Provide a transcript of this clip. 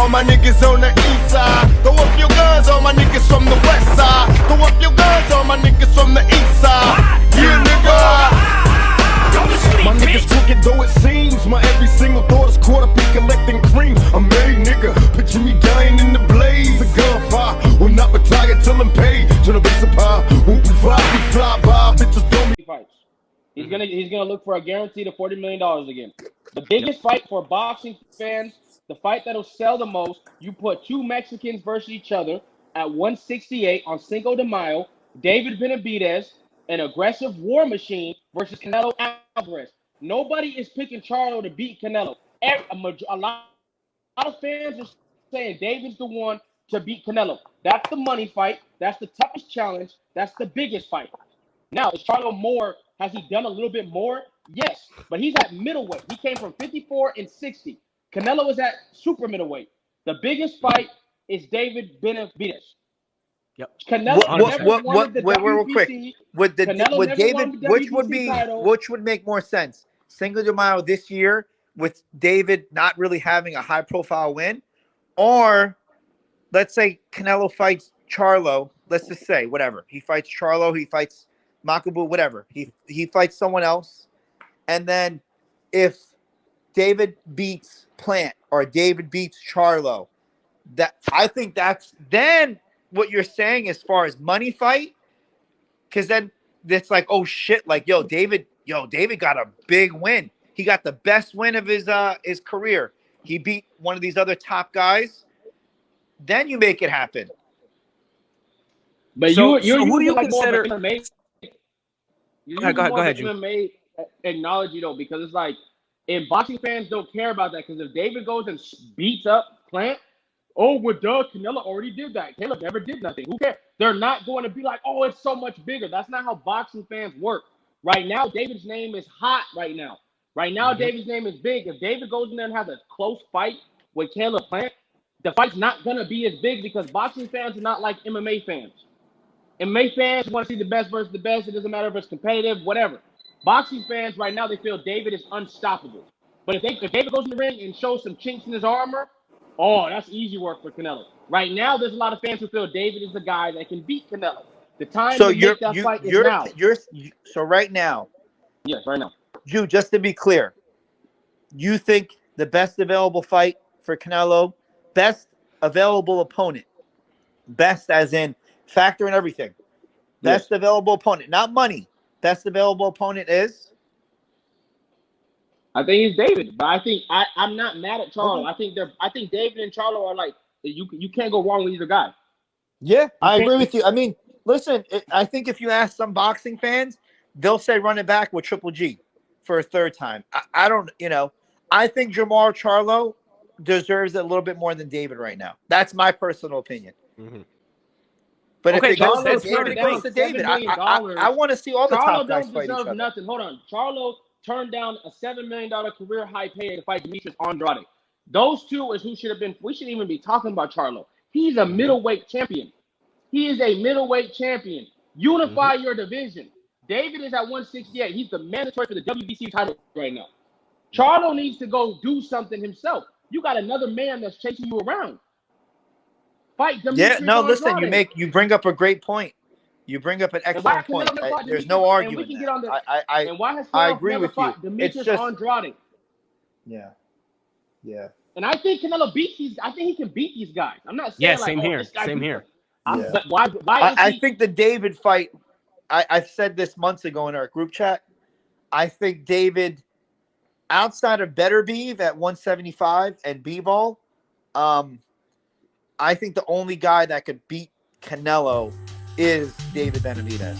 all my niggas on the east side. Throw up your guns, all my niggas from the west side. Throw up your guns, all my niggas from the east side. Yeah, nigga. My niggas crooked though it seems. My every single thought is caught up in collecting cream. I'm married, nigga. Picture me dying in the blaze. A gunfire will not retire till I'm paid. To the base of pie, won't be fly, we fly by. Bitches don't me. Fights. He's gonna look for a guaranteed of $40 million again. The biggest fight for boxing fans, the fight that'll sell the most. You put two Mexicans versus each other at 168 on Cinco de Mayo. David Benavidez, an aggressive war machine, versus Canelo Alvarez. Nobody is picking Charlo to beat Canelo. A lot of fans are saying David's the one to beat Canelo. That's the money fight. That's the toughest challenge. That's the biggest fight. Now, is Charlo more? Has he done a little bit more? Yes, but he's at middleweight. He came from 54 and 60. Canelo is at super middleweight. The biggest fight is David Benavidez. Yep. Canelo real quick. Would David, which would make more sense? Cinco de Mayo this year with David not really having a high profile win, or let's say Canelo fights Charlo. Let's just say whatever he fights Charlo, he fights Makabu, whatever he fights someone else, and then if David beats Plant or David beats Charlo, that I think that's then what you're saying as far as money fight, because then it's like, oh shit, like David got a big win. He got the best win of his career. He beat one of these other top guys. Then you make it happen. But so you who do you like consider? Go ahead, MMA acknowledge though, because it's like, and boxing fans don't care about that, because if David goes and beats up Plant, oh, well, duh, Canelo already did that. Caleb never did nothing. Who cares? They're not going to be like, oh, it's so much bigger. That's not how boxing fans work. Right now, David's name is hot right now. Right now, David's name is big. If David goes in there and has a close fight with Caleb Plant, the fight's not going to be as big, because boxing fans are not like MMA fans. MMA fans want to see the best versus the best. It doesn't matter if it's competitive, whatever. Boxing fans right now, they feel David is unstoppable. But if David goes in the ring and shows some chinks in his armor, oh, that's easy work for Canelo. Right now, there's a lot of fans who feel David is the guy that can beat Canelo. The time to make that fight is now. So right now. Yes, right now. Just to be clear, you think the best available fight for Canelo, best available opponent, best as in factor and everything, best available opponent, not money, best available opponent is? I think it's David, but I'm not mad at Charlo. I think David and Charlo are like, you can't go wrong with either guy. Yeah, I agree with you. I mean, listen, I think if you ask some boxing fans, they'll say run it back with Triple G for a third time. I don't, I think Jamar Charlo deserves it a little bit more than David right now. That's my personal opinion. Mm-hmm. But if it goes to David, I want to see all the top guys fight each other. Nothing. Hold on. Charlo turned down a $7 million career high pay to fight Demetrius Andrade. Those two is who should have been. We shouldn't even be talking about Charlo. He's a middleweight champion. He is a middleweight champion. Unify your division. David is at 168. He's the mandatory for the WBC title right now. Charlo needs to go do something himself. You got another man that's chasing you around. Fight Demetrius Andrade. You bring up a great point. You bring up an excellent point. There's no argument. I agree with you. Demetrius Andrade. Yeah. Yeah. And I think Canelo beats these. I think he can beat these guys. I'm not saying same here. Same here. Yeah. But why I think the David fight, I said this months ago in our group chat. I think David, outside of Better Beeve at 175 and Bivol, I think the only guy that could beat Canelo is David Benavidez.